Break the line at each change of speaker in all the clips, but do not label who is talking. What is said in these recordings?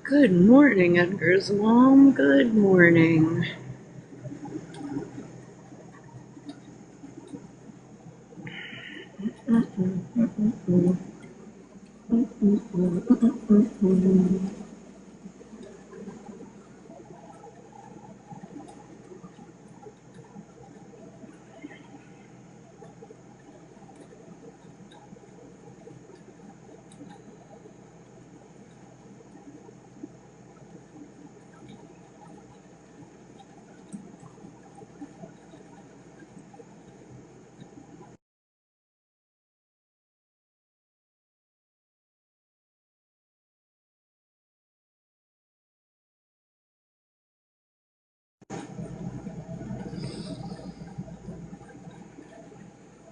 Good morning, Edgar's mom. Good morning.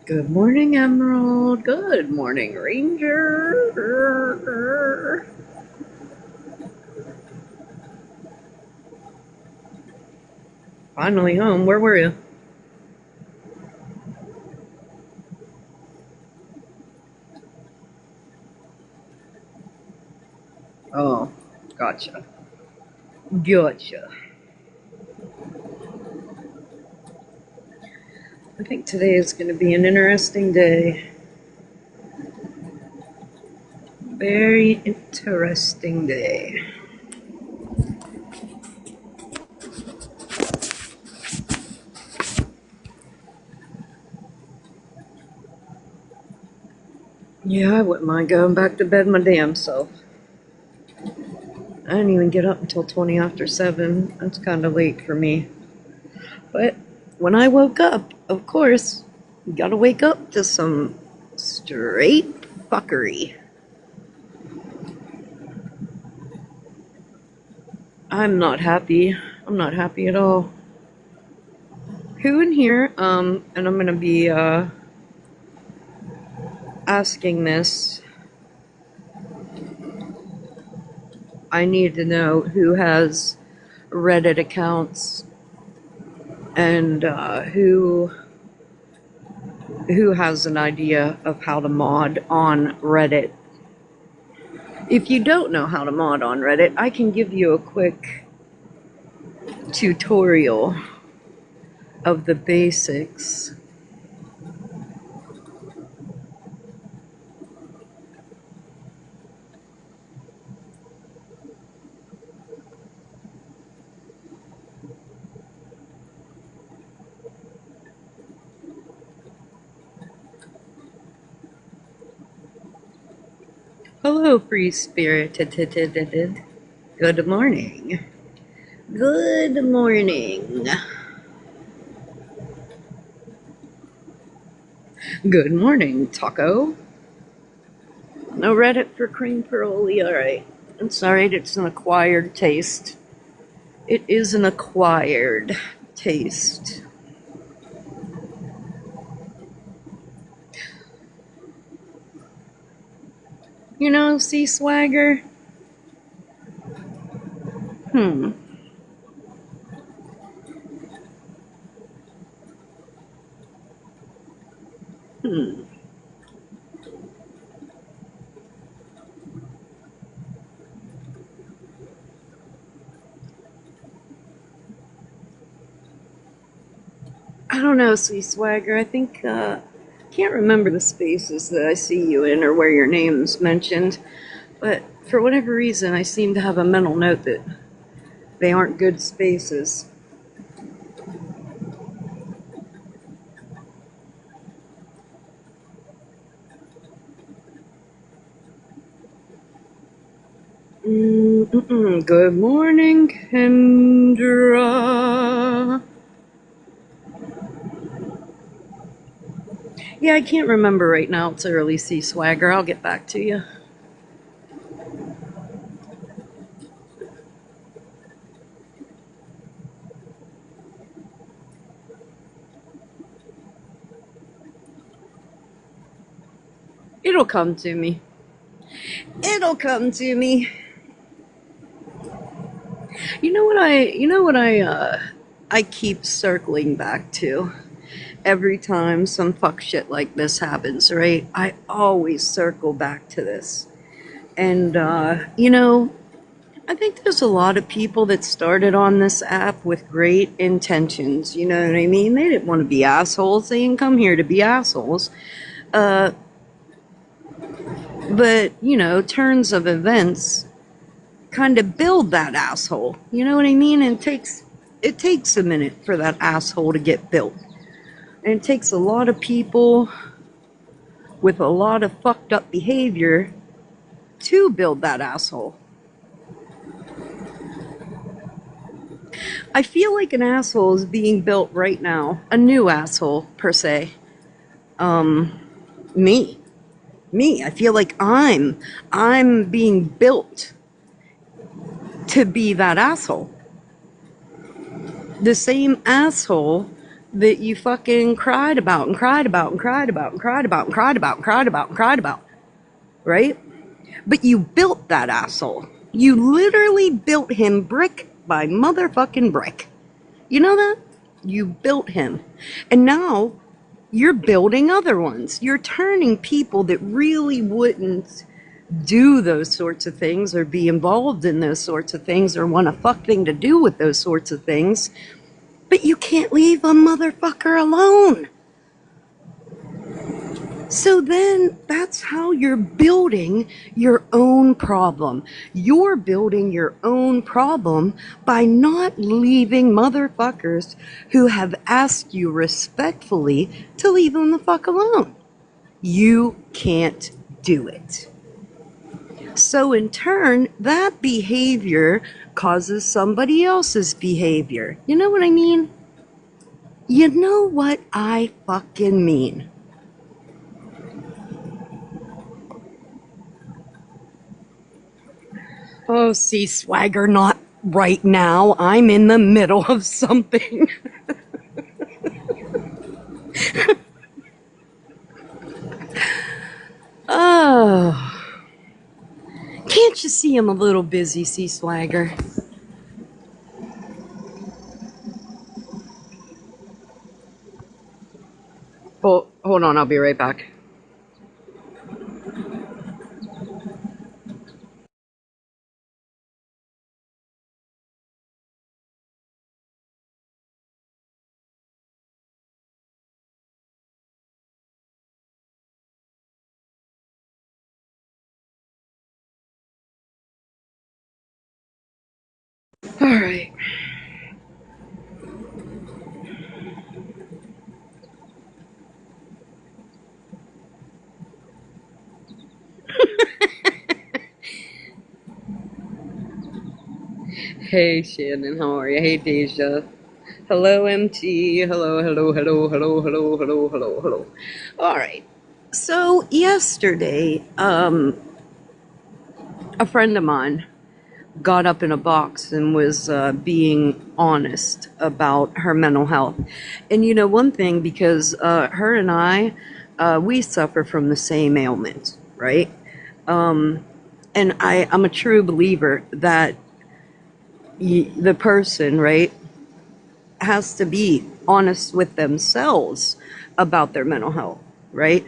Good morning, Emerald. Good morning, Ranger. Finally home. Where were you? Oh, gotcha. Gotcha. I think today is going to be an interesting day. Very interesting day. Yeah, I wouldn't mind going back to bed my damn self. I didn't even get up until 20 after 7. That's kind of late for me. But when I woke up, of course, you gotta wake up to some straight fuckery. I'm not happy. I'm not happy at all. Who in here, and I'm gonna be, asking this. I need to know who has Reddit accounts and, who has an idea of how to mod on Reddit. If you don't know how to mod on Reddit, I can give you a quick tutorial of the basics. Hello, free spirited. Good morning. Good morning. Good morning, Taco. No Reddit for cream pearly. Alright. It's alright, it's an acquired taste. It is an acquired taste. You know, see swagger? Hmm. Hmm. I don't know, see swagger. I think, can't remember the spaces that I see you in or where your name's mentioned, but for whatever reason, I seem to have a mental note that they aren't good spaces. Good morning, Kendra. Yeah, I can't remember right now. It's early, see Swagger. I'll get back to you. It'll come to me. It'll come to me. I keep circling back to every time some fuck shit like this happens, right? I always circle back to this. And, I think there's a lot of people that started on this app with great intentions. You know what I mean? They didn't want to be assholes. They didn't come here to be assholes. Uh, but, turns of events kind of build that asshole. You know what I mean? And it takes a minute for that asshole to get built. And it takes a lot of people with a lot of fucked up behavior to build that asshole. I feel like an asshole is being built right now. A new asshole, per se. Me. Me. I feel like I'm being built to be that asshole. The same asshole that you fucking cried about and cried about and cried about and cried about and cried about and cried about and cried about. Right? But you built that asshole. You literally built him brick by motherfucking brick. You know that? You built him. And now you're building other ones. You're turning people that really wouldn't do those sorts of things or be involved in those sorts of things or want a fuck thing to do with those sorts of things. But you can't leave a motherfucker alone. So then that's how you're building your own problem. You're building your own problem by not leaving motherfuckers who have asked you respectfully to leave them the fuck alone. You can't do it. So in turn, that behavior causes somebody else's behavior. You know what I mean? You know what I fucking mean. Oh, see, Swagger, not right now. I'm in the middle of something. Oh. Can't you see I'm a little busy, see, Swagger? Oh, hold on, I'll be right back. All right. Hey, Shannon, how are you? Hey, Deja. Hello, MT. Hello, hello, hello, hello, hello, hello, hello, hello. All right. So yesterday, a friend of mine got up in a box and was being honest about her mental health. And one thing, because her and I, we suffer from the same ailment, right? And I'm a true believer that the person, right, has to be honest with themselves about their mental health, right?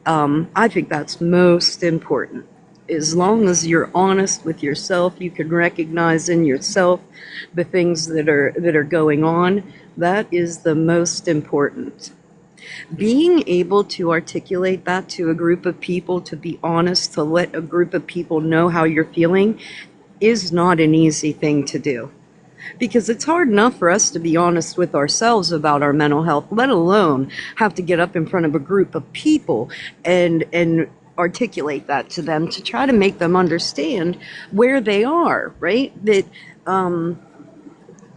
I think that's most important. As long as you're honest with yourself, you can recognize in yourself the things that are going on. That is the most important. Being able to articulate that to a group of people, to be honest, to let a group of people know how you're feeling, is not an easy thing to do. Because it's hard enough for us to be honest with ourselves about our mental health, let alone have to get up in front of a group of people and articulate that to them to try to make them understand where they are, right? That,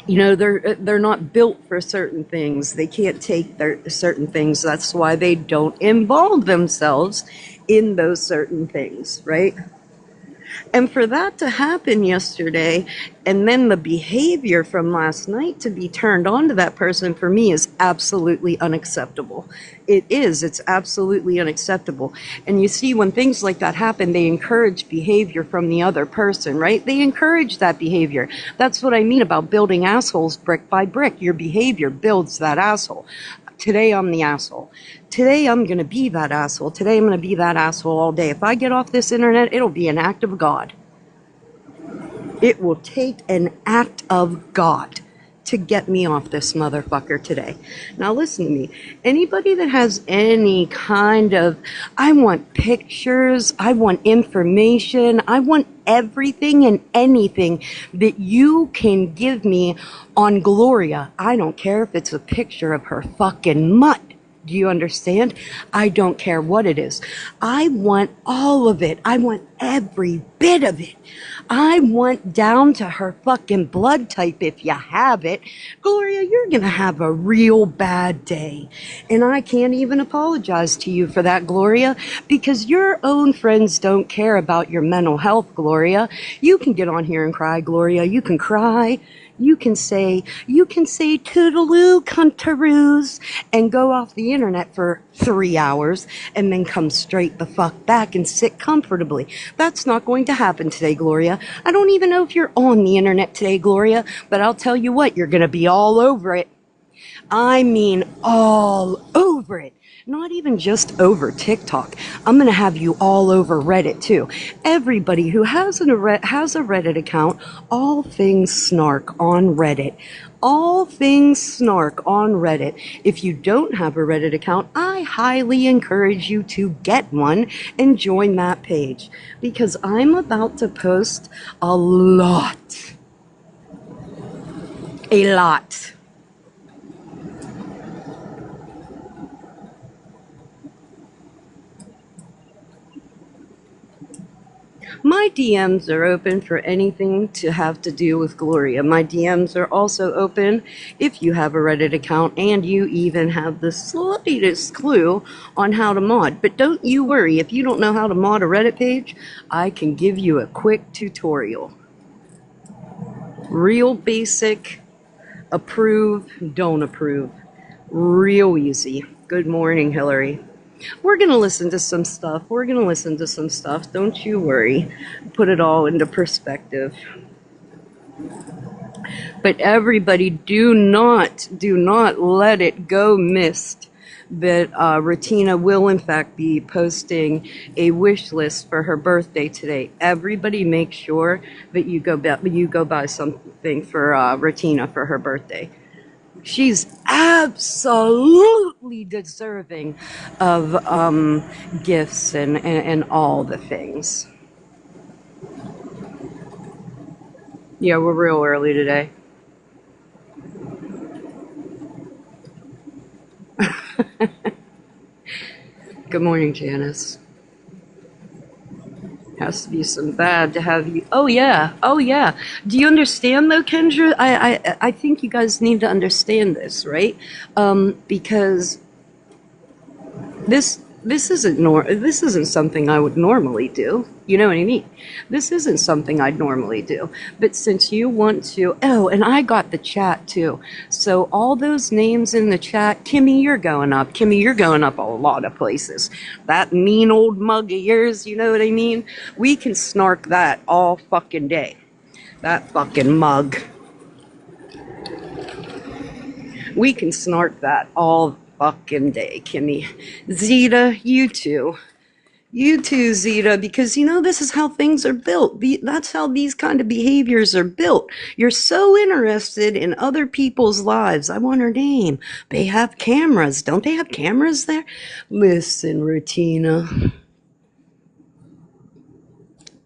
they're not built for certain things. They can't take their certain things. That's why they don't involve themselves in those certain things, right? And for that to happen yesterday, and then the behavior from last night to be turned on to that person, for me is absolutely unacceptable. It is. It's absolutely unacceptable. And you see, when things like that happen, they encourage behavior from the other person, right? They encourage that behavior. That's what I mean about building assholes brick by brick. Your behavior builds that asshole. Today I'm the asshole. Today I'm going to be that asshole. Today I'm going to be that asshole all day. If I get off this internet, it'll be an act of God. It will take an act of God to get me off this motherfucker today. Now listen to me. Anybody that has any kind of, I want pictures, I want information, I want everything and anything that you can give me on Gloria. I don't care if it's a picture of her fucking mutt. Do you understand? I don't care what it is. I want all of it. I want every bit of it. I want down to her fucking blood type if you have it. Gloria, you're going to have a real bad day. And I can't even apologize to you for that, Gloria, because your own friends don't care about your mental health, Gloria. You can get on here and cry, Gloria. You can cry. You can say toodaloo, cuntaroos, and go off the internet for 3 hours and then come straight the fuck back and sit comfortably. That's not going to happen today, Gloria. I don't even know if you're on the internet today, Gloria, but I'll tell you what, you're going to be all over it. I mean all over it. Not even just over TikTok. I'm going to have you all over Reddit too. Everybody who has a Reddit account, all things Snark on Reddit. All things Snark on Reddit. If you don't have a Reddit account, I highly encourage you to get one and join that page, because I'm about to post a lot. A lot. My DMs are open for anything to have to do with Gloria. My DMs are also open if you have a Reddit account and you even have the slightest clue on how to mod. But don't you worry, if you don't know how to mod a Reddit page, I can give you a quick tutorial. Real basic, approve, don't approve. Real easy. Good morning, Hillary. We're going to listen to some stuff. Don't you worry. Put it all into perspective. But everybody, do not let it go missed that Ratina will in fact be posting a wish list for her birthday today. Everybody make sure that you go buy something for Ratina for her birthday. She's absolutely deserving of gifts and all the things. Yeah, we're real early today. Good morning, Janice. Has to be some bad to have you. Oh yeah. Do you understand though, Kendra? I think you guys need to understand this, right? Because this isn't something I would normally do. You know what I mean? This isn't something I'd normally do. But since you want to, and I got the chat too. So all those names in the chat, Kimmy, you're going up. Kimmy, you're going up a lot of places. That mean old mug of yours, you know what I mean? We can snark that all fucking day. That fucking mug. We can snark that all fucking day, Kimmy. Zeta, you too. You too, Zeta, because this is how things are built. That's how these kind of behaviors are built. You're so interested in other people's lives. I want her name. They have cameras. Don't they have cameras there? Listen, Rutina.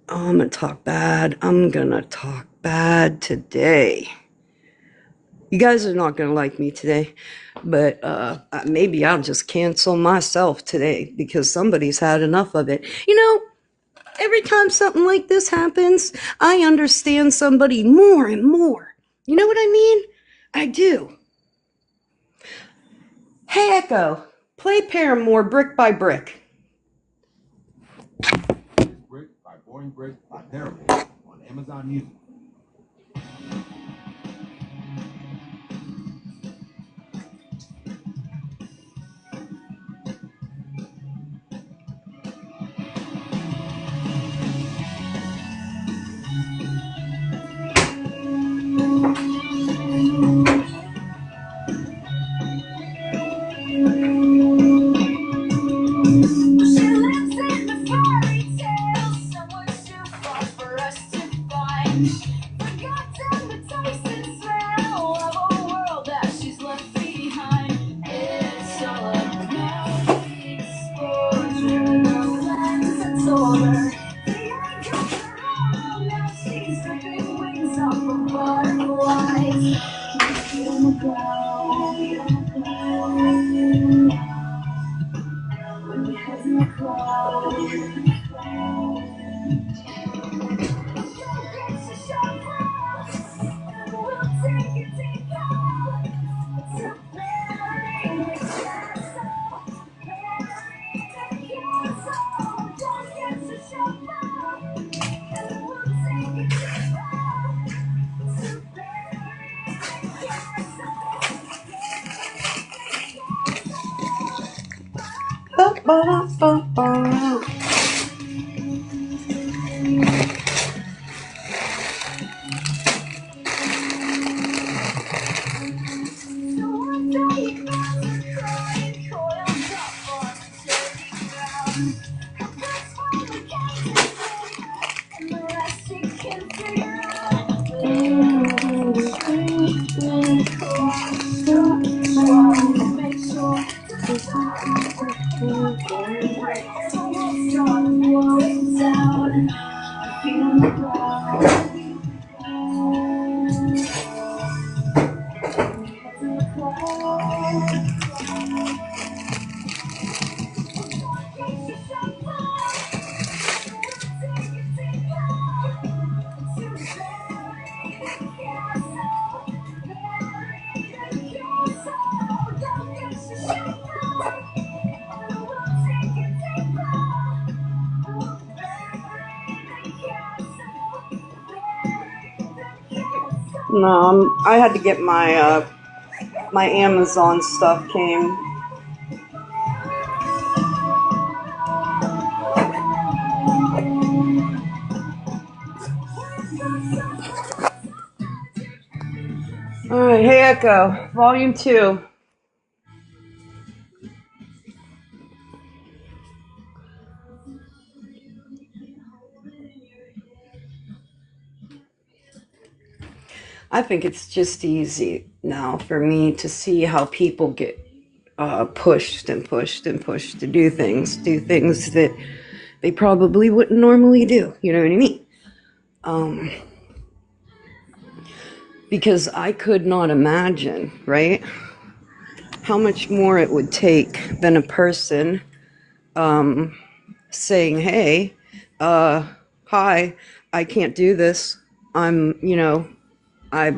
I'm going to talk bad. I'm going to talk bad today. You guys are not going to like me today, but maybe I'll just cancel myself today because somebody's had enough of it. You know, every time something like this happens, I understand somebody more and more. You know what I mean? I do. Hey, Echo, play Paramore brick by brick.
Brick by Boring Brick by Paramore on Amazon Music.
No, I had to get my my Amazon stuff came. All right, hey Echo, Volume 2. I think it's just easy now for me to see how people get pushed and pushed and pushed to do things that they probably wouldn't normally do. You know what I mean? Because I could not imagine, right, how much more it would take than a person saying, hey, hi, I can't do this. I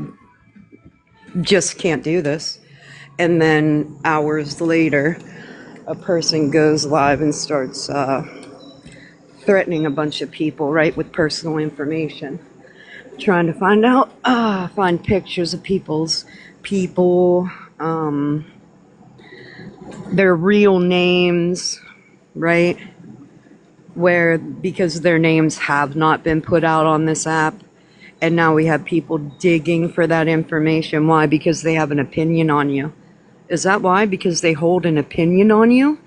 just can't do this. And then hours later, a person goes live and starts threatening a bunch of people, right, with personal information. Trying to find pictures of people, their real names, right? Because their names have not been put out on this app, and now we have people digging for that information. Why? Because they have an opinion on you. Is that why? Because they hold an opinion on you?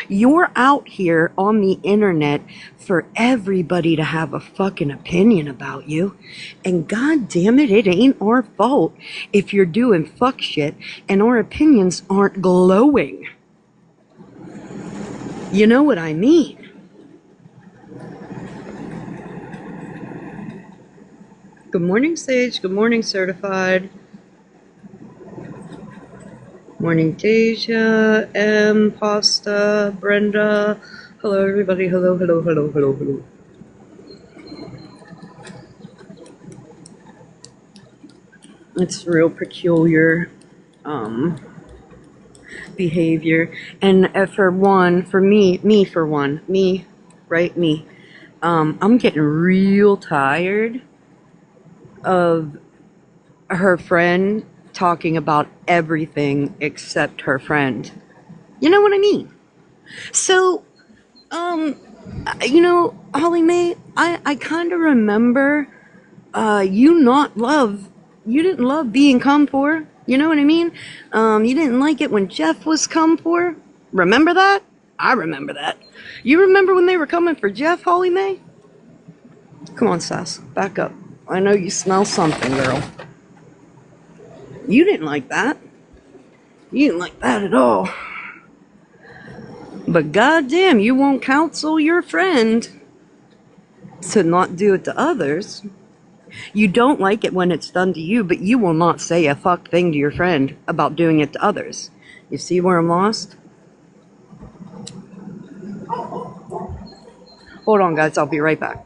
You're out here on the internet for everybody to have a fucking opinion about you. And god damn it, it ain't our fault if you're doing fuck shit and our opinions aren't glowing. You know what I mean? Good morning, Sage. Good morning, Certified. Morning, Deja, M, Pasta, Brenda. Hello, everybody. Hello, hello, hello, hello, hello. It's real peculiar behavior. And for me, right? Me. I'm getting real tired of her friend talking about everything except her friend. You know what I mean? So, Holly Mae, I kind of remember you didn't love being come for. You know what I mean? You didn't like it when Jeff was come for. Remember that? I remember that. You remember when they were coming for Jeff, Holly Mae? Come on, Sass, back up. I know you smell something, girl. You didn't like that. You didn't like that at all. But goddamn, you won't counsel your friend to not do it to others. You don't like it when it's done to you, but you will not say a fuck thing to your friend about doing it to others. You see where I'm lost? Hold on, guys. I'll be right back.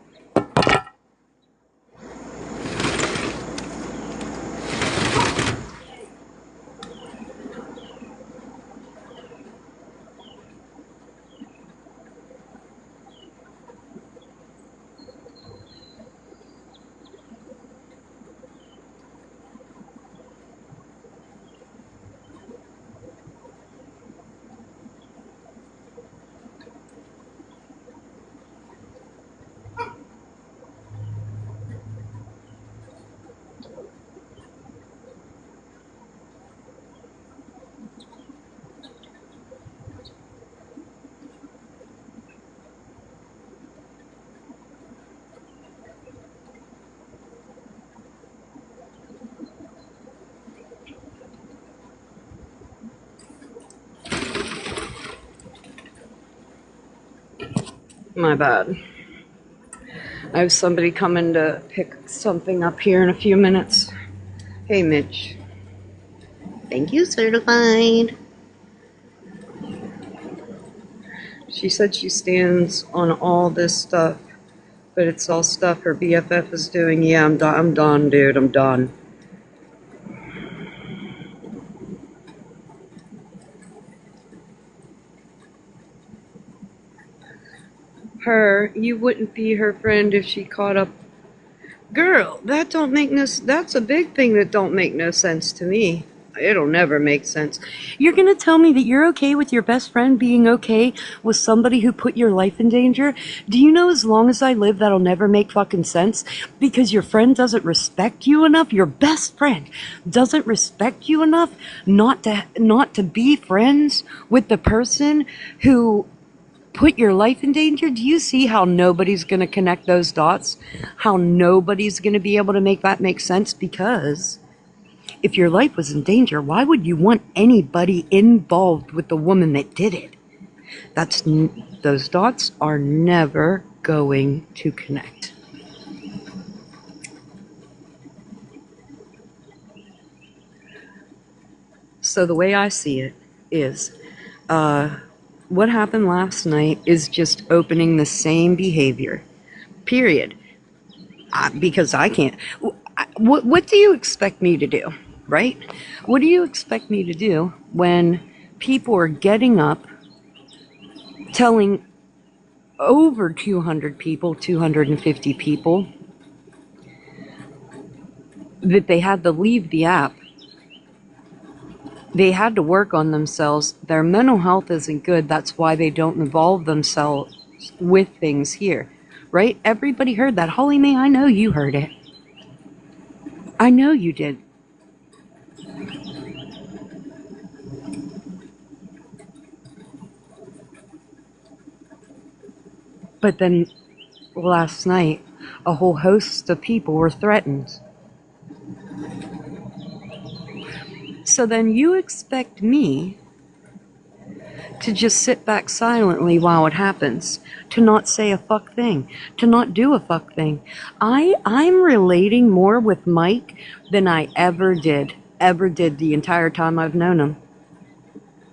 My bad. I have somebody coming to pick something up here in a few minutes. Hey, Mitch. Thank you, certified. She said she stands on all this stuff, but it's all stuff her BFF is doing. Yeah, I'm done, dude. I'm done. You wouldn't be her friend if she caught up. Girl, that's a big thing that don't make no sense to me. It'll never make sense. You're gonna tell me that you're okay with your best friend being okay with somebody who put your life in danger? Do you know as long as I live that'll never make fucking sense? Because your friend doesn't respect you enough, your best friend doesn't respect you enough not to be friends with the person who put your life in danger. Do you see how nobody's going to connect those dots? How nobody's going to be able to make that make sense? Because if your life was in danger, why would you want anybody involved with the woman that did it? Those dots are never going to connect. So the way I see it is, what happened last night is just opening the same behavior, period. Because I can't. What do you expect me to do, right? What do you expect me to do when people are getting up, telling over 200 people, 250 people, that they had to leave the app? They had to work on themselves. Their mental health isn't good. That's why they don't involve themselves with things here, right? Everybody heard that. Holly Mae, I know you heard it. I know you did. But then last night, a whole host of people were threatened. So then you expect me to just sit back silently while it happens, to not say a fuck thing, to not do a fuck thing. I'm relating more with Mike than I ever did the entire time I've known him.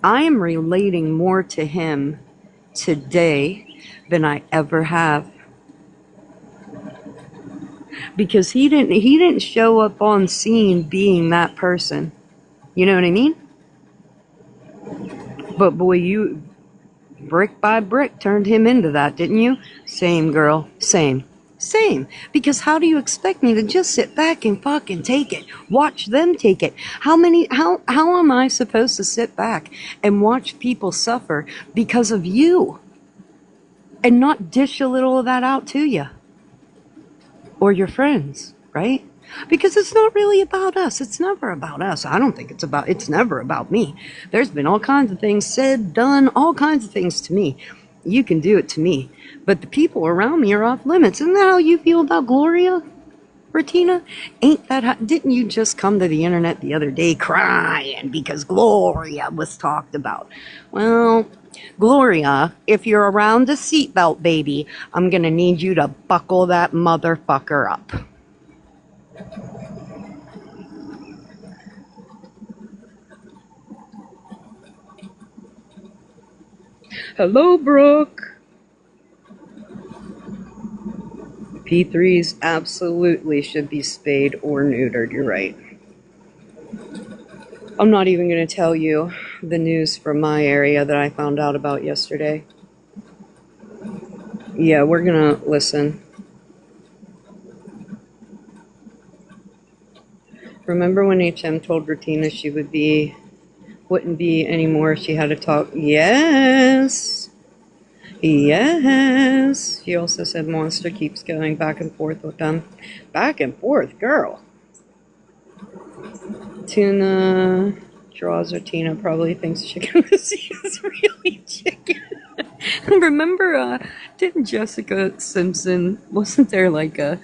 I am relating more to him today than I ever have. Because he didn't show up on scene being that person. You know what I mean? But boy, you brick by brick turned him into that, didn't you? Same, girl. Same. Same. Because how do you expect me to just sit back and fucking take it? Watch them take it. How am I supposed to sit back and watch people suffer because of you and not dish a little of that out to you or your friends, right? Because it's not really about us. It's never about us. I don't think it's never about me. There's been all kinds of things said, done, all kinds of things to me. You can do it to me. But the people around me are off limits. Isn't that how you feel about Gloria, Retina? Didn't you just come to the internet the other day crying because Gloria was talked about? Well, Gloria, if you're around a seatbelt, baby, I'm gonna need you to buckle that motherfucker up. Hello, Brooke. P3s absolutely should be spayed or neutered, you're right. I'm not even going to tell you the news from my area that I found out about yesterday. Yeah, we're going to listen. Remember when HM told Retina she wouldn't be anymore, she had to talk? Yes. Yes. She also said Monster keeps going back and forth with them. Back and forth, girl. Tuna draws or Tina probably thinks chicken pussy is really chicken. Remember, didn't Jessica Simpson, wasn't there like a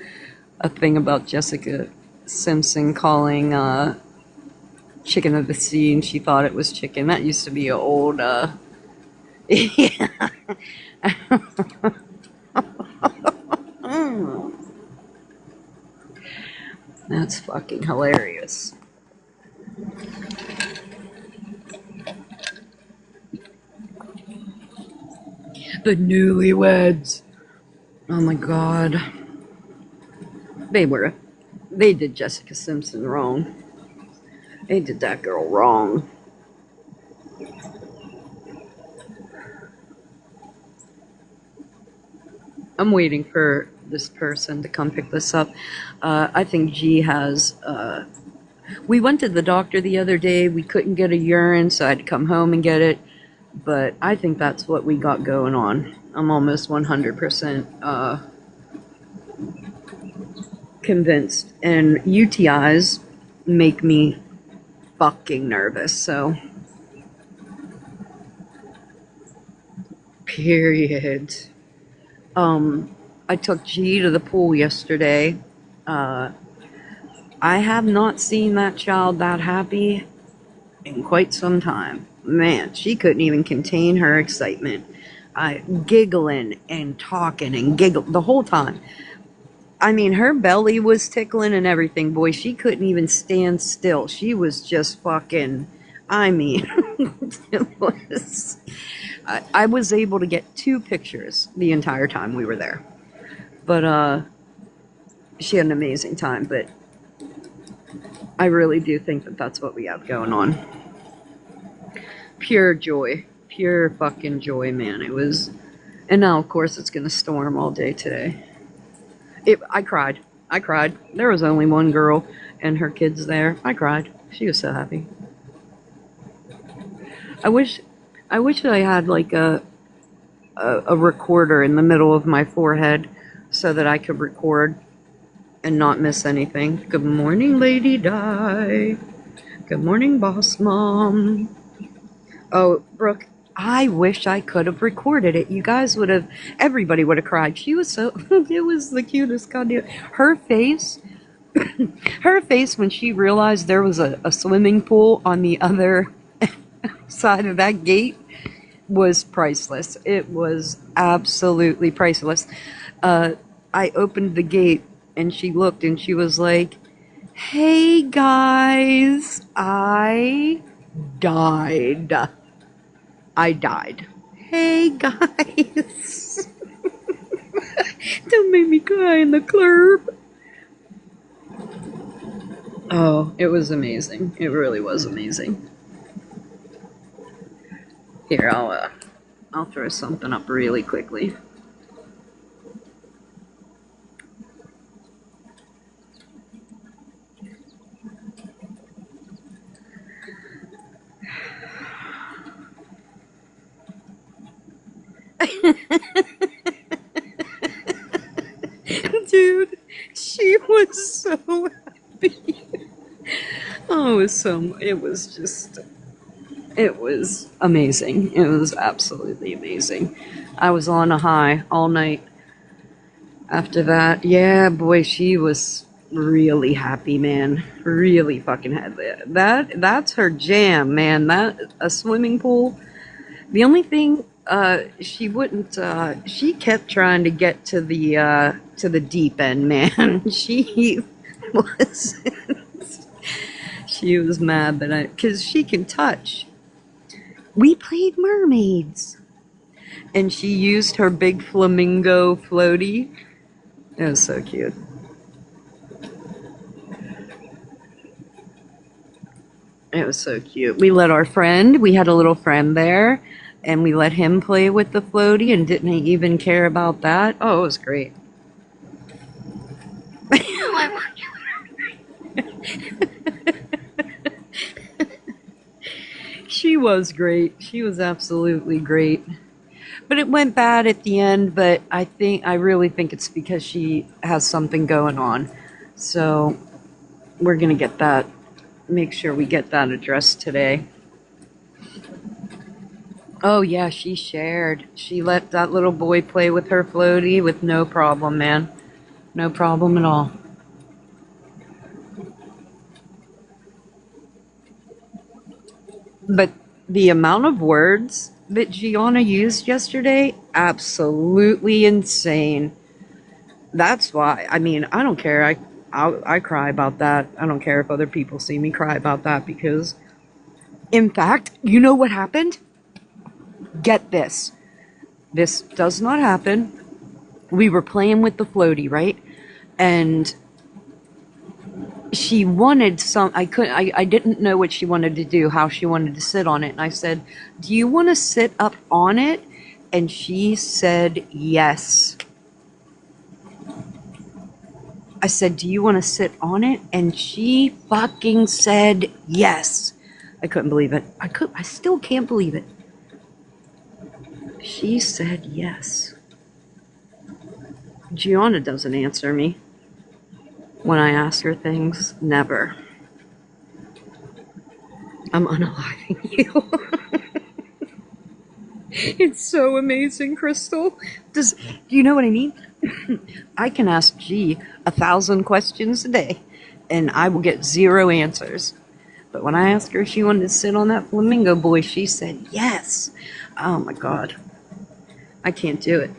thing about Jessica Simpson calling chicken of the sea and she thought it was chicken? That used to be an old, yeah. That's fucking hilarious. The newlyweds. Oh my god. They did Jessica Simpson wrong. They did that girl wrong. I'm waiting for this person to come pick this up. I think G has, we went to the doctor the other day. We couldn't get a urine, so I had to come home and get it. But I think that's what we got going on. I'm almost 100% convinced. And UTIs make me fucking nervous, so. Period. I took G to the pool yesterday. I have not seen that child that happy in quite some time. Man, she couldn't even contain her excitement. Giggling and talking and giggling the whole time. I mean, her belly was tickling and everything, boy. She couldn't even stand still. She was just fucking, I mean, it was... I was able to get 2 pictures the entire time we were there. But, she had an amazing time, but I really do think that that's what we have going on. Pure joy. Pure fucking joy, man. It was... And now, of course, it's gonna storm all day today. I cried. There was only one girl and her kids there. I cried. She was so happy. I wish I had like a recorder in the middle of my forehead so that I could record and not miss anything. Good morning, Lady Di. Good morning, Boss Mom. Oh, Brooke, I wish I could have recorded it. You guys would have, everybody would have cried. She was so, it was the cutest goddamn, her face when she realized there was a swimming pool on the other side of that gate was priceless. It was absolutely priceless. I opened the gate and she looked and she was like, "Hey guys, I died." I died. Hey guys, don't make me cry in the club. Oh, it was amazing. It really was amazing. Here, I'll throw something up really quickly. Dude, she was so happy. Oh, it was amazing. It was absolutely amazing. I was on a high all night after that. Yeah, boy, she was really happy, man. Really fucking had that's her jam, man. That a swimming pool. The only thing she wouldn't she kept trying to get to the deep end, man. She was she was mad that I cuz she can touch. We played mermaids and she used her big flamingo floaty. It was so cute. It was so cute. We let we had a little friend there, and we let him play with the floaty and didn't even care about that. Oh, it was great. She was great. She was absolutely great. But it went bad at the end, but I really think it's because she has something going on. So we're going to make sure we get that addressed today. Oh, yeah, she shared. She let that little boy play with her floaty with no problem, man. No problem at all. But the amount of words that Gianna used yesterday, absolutely insane. That's why, I mean, I don't care. I cry about that. I don't care if other people see me cry about that because, in fact, you know what happened? Get this. This does not happen. We were playing with the floaty, right? And she wanted I didn't know what she wanted to do, how she wanted to sit on it. And I said, do you want to sit up on it? And she said, yes. I said, do you want to sit on it? And she fucking said, yes. I couldn't believe it. I still can't believe it. She said yes. Gianna doesn't answer me when I ask her things. Never. I'm unaliving you. It's so amazing, Crystal. Do you know what I mean? I can ask G 1,000 questions a day, and I will get 0 answers. But when I asked her if she wanted to sit on that flamingo boy, she said yes. Oh my God. I can't do it.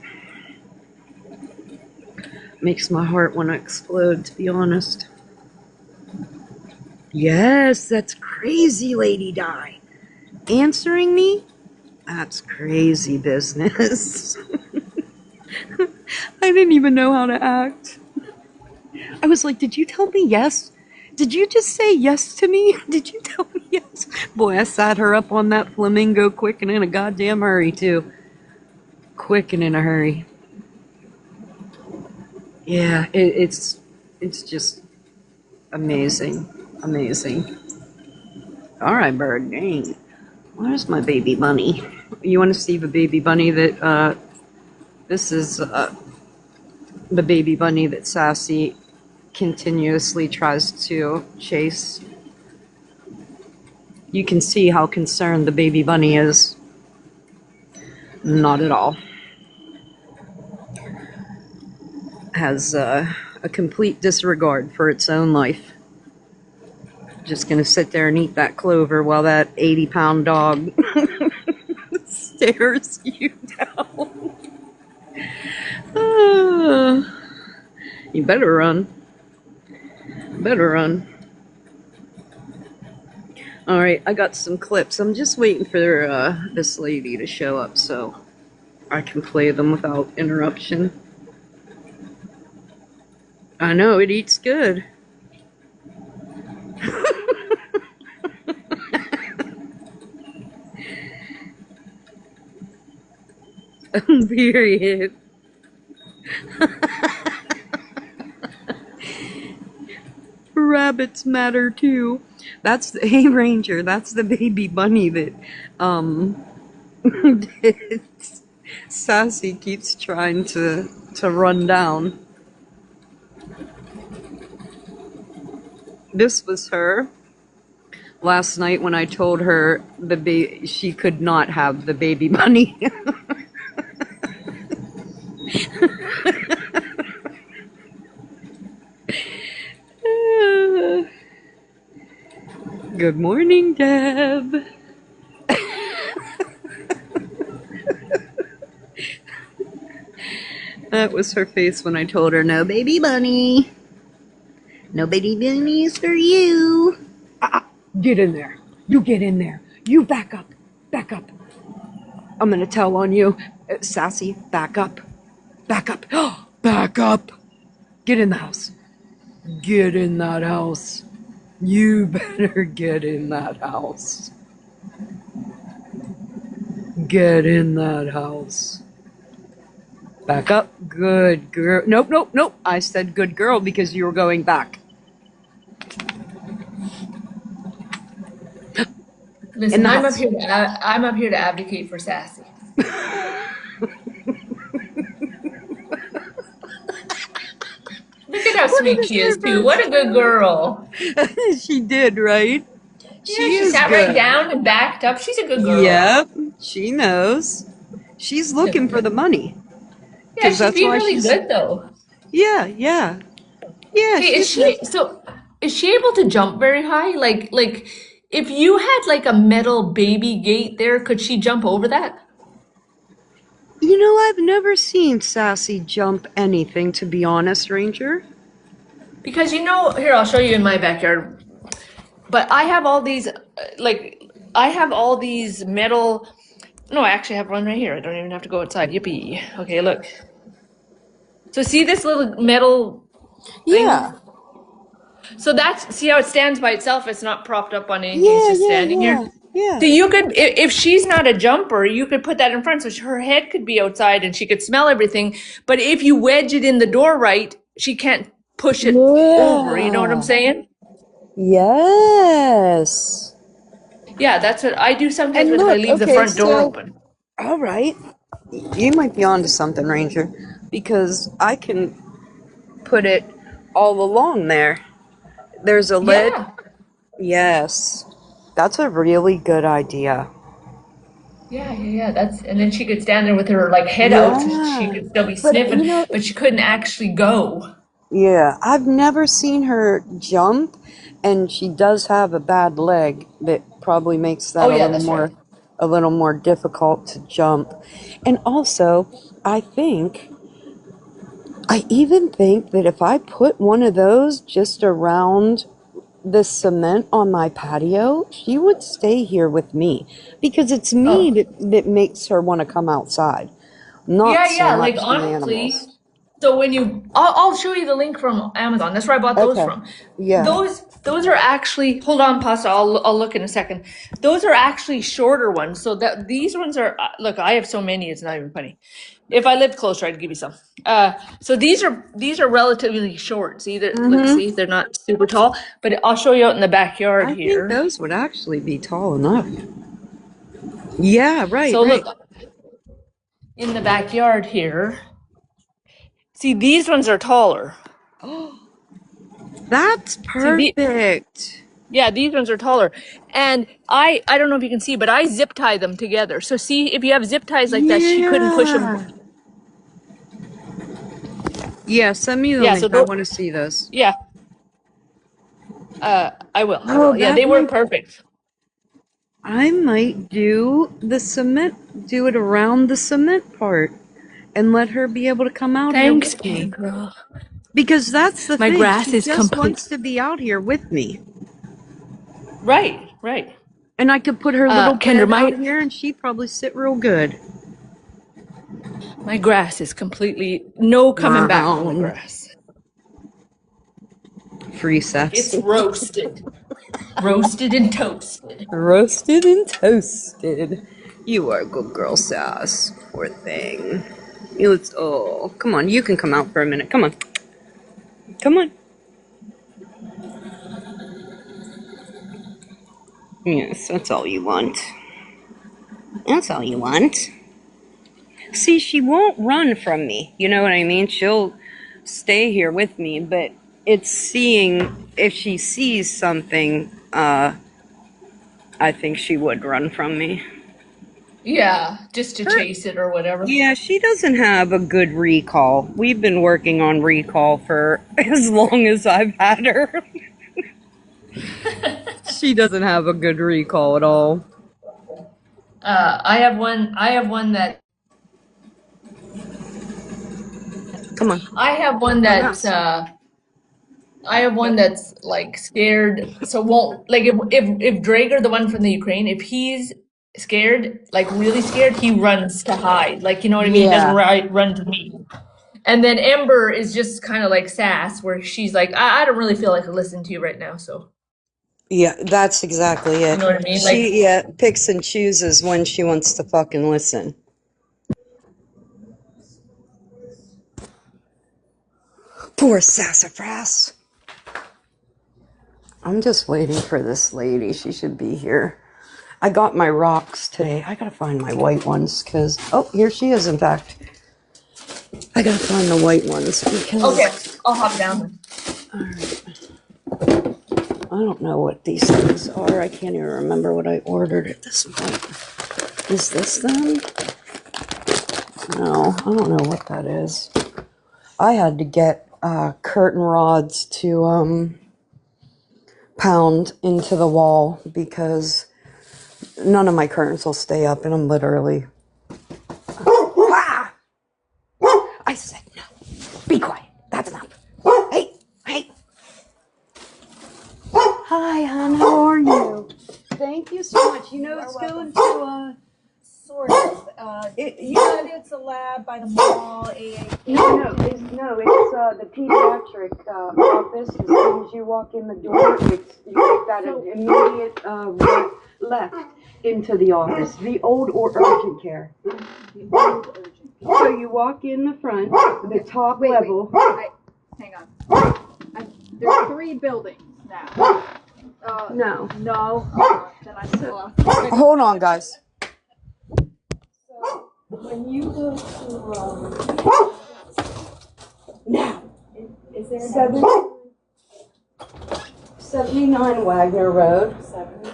Makes my heart want to explode, to be honest. Yes, that's crazy, Lady Di. Answering me? That's crazy business. I didn't even know how to act. I was like, did you tell me yes? Did you just say yes to me? Did you tell me yes? Boy, I sat her up on that flamingo quick and in a goddamn hurry, too. Quick and in a hurry. Yeah, it's just amazing. Amazing. All right, bird. Dang. Where's my baby bunny? You want to see the baby bunny that, this is, the baby bunny that Sassy continuously tries to chase. You can see how concerned the baby bunny is. Not at all. Has a complete disregard for its own life. Just gonna sit there and eat that clover while that 80-pound dog stares you down. You better run. Better run. All right, I got some clips. I'm just waiting for this lady to show up so I can play them without interruption. I know, it eats good. Period. Rabbits matter too. That's the, hey Ranger, that's the baby bunny that Sassy keeps trying to run down. This was her last night when I told her she could not have the baby bunny. Good morning, Deb. That was her face when I told her, no baby bunny. No baby bunnies for you. Get in there. You get in there. You back up. Back up. I'm gonna tell on you. Sassy, back up. Back up. Back up. Get in the house. Get in that house. You better get in that house. Get in that house. Back up. Good girl. Nope, nope, nope. I said good girl because you were going back.
Listen, I'm up here to advocate for Sassy. Look at how sweet she is too. What a good girl.
She did, right?
She sat
good.
right down and backed up. She's a good girl.
Yep, she knows. She's looking for the money.
Yeah, she's being really good though.
Yeah, yeah. Yeah.
Hey, is she able to jump very high? Like if you had like a metal baby gate there, could she jump over that?
You know, I've never seen Sassy jump anything, to be honest, Ranger.
Because here, I'll show you in my backyard. But I have all these, metal. No, I actually have one right here. I don't even have to go outside. Yippee. Okay, look. So see this little metal thing?
Yeah.
So see how it stands by itself? It's not propped up on anything. It's just standing here.
Yeah.
So you could, if she's not a jumper, you could put that in front so her head could be outside and she could smell everything. But if you wedge it in the door right, she can't push it over. You know what I'm saying?
Yes.
Yeah, that's what I do sometimes if I leave the front door open.
All right. You might be onto something, Ranger, because I can put it all along there. There's a lid.
Yeah.
Yes. That's a really good idea.
Yeah. And then she could stand there with her head out, so she could still be sniffing, but she couldn't actually go.
Yeah, I've never seen her jump, and she does have a bad leg that probably makes that a little more difficult to jump. And also, I even think that if I put one of those just around the cement on my patio, she would stay here with me, because it's me that makes her want to come outside. Not so much the
honestly.
animals.
So I'll show you the link from Amazon. That's where I bought those from.
Yeah.
Those are actually, hold on, Pasta. I'll look in a second. Those are actually shorter ones. So these ones are, look, I have so many, it's not even funny. If I lived closer, I'd give you some. So these are relatively short. See, they're not super tall, but I'll show you out in the backyard here.
I think those would actually be tall enough. Yeah, right.
So look, in the backyard here. See, these ones are taller.
Oh, that's perfect.
Yeah, these ones are taller. And I don't know if you can see, but I zip tie them together. So see, if you have zip ties like that, she couldn't push them.
Yeah, send me the link. I want to see those.
Yeah. I will. Yeah, they work perfect.
I might do it around the cement part, and let her be able to come out here with me.
Girl.
Because that's the thing.
My grass
she
is
just wants to be out here with me.
Right.
And I could put her little
Kendra,
bed out here and she'd probably sit real good.
my grass is completely no coming back on the grass.
Free sass.
It's roasted. Roasted and toasted.
Roasted and toasted. You are a good girl, Sass. Poor thing. Oh, come on. You can come out for a minute. Come on. Come on. Yes, that's all you want. That's all you want. See, she won't run from me. You know what I mean? She'll stay here with me, but it's seeing, if she sees something, I think she would run from me.
Yeah, just to chase it or whatever.
Yeah, she doesn't have a good recall. We've been working on recall for as long as I've had her. She doesn't have a good recall at all.
I have one that
Come on.
I have one that's like scared, so won't like if Drager, the one from the Ukraine, if he's scared, like really scared, he runs to hide. Like, you know what I mean? He doesn't run to me. And then Ember is just kind of like Sass, where she's like, I don't really feel like listening to you right now, so.
Yeah, that's exactly it.
You know what I mean?
She picks and chooses when she wants to fucking listen. Poor sassafras. I'm just waiting for this lady. She should be here. I got my rocks today. I gotta find my white ones because... Oh, here she is, in fact. I gotta find the white ones because...
Okay, I'll hop down.
Alright. I don't know what these things are. I can't even remember what I ordered at this point. Is this them? No, I don't know what that is. I had to get curtain rods to pound into the wall because none of my curtains will stay up, and I'm literally... Ah! I said no. Be quiet. That's enough. Hey, hey. Hi, hon. How are you? Thank you so much. You know, it's going to
Sort of. You said it's a lab by the mall, AAP.
No, it's the pediatric office. As soon as you walk in the door, you make that an immediate left into the office. The old or urgent care.
The old urgent care.
So you walk in the front, the top level.
Hang on. There's 3 buildings now.
No.
No. Then I'm still off.
Hold on, guys. So when you go to now,
Is there
79 Wagner Road.
79?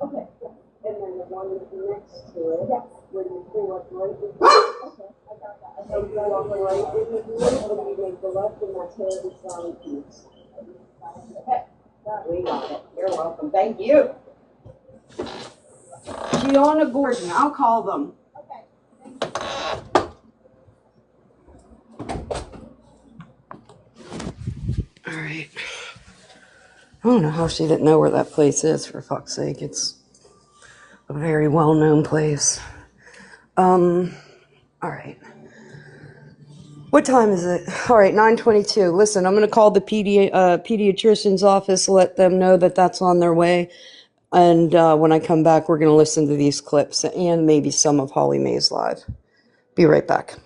Okay. And then the one next to it. Yes. When you pull up right in the okay, I got that. So you walk right in the middle, and you make the left, and that's Heritage Valley Peaks. Okay. We got it. You're welcome. Thank you. Gianna Gordon. I'll call them.
Okay.
All right. I don't know how she didn't know where that place is, for fuck's sake. It's a very well-known place. All right. What time is it? All right, 9:22. Listen, I'm going to call the pediatrician's office, let them know that that's on their way. And when I come back, we're going to listen to these clips and maybe some of Holly Mae's live. Be right back.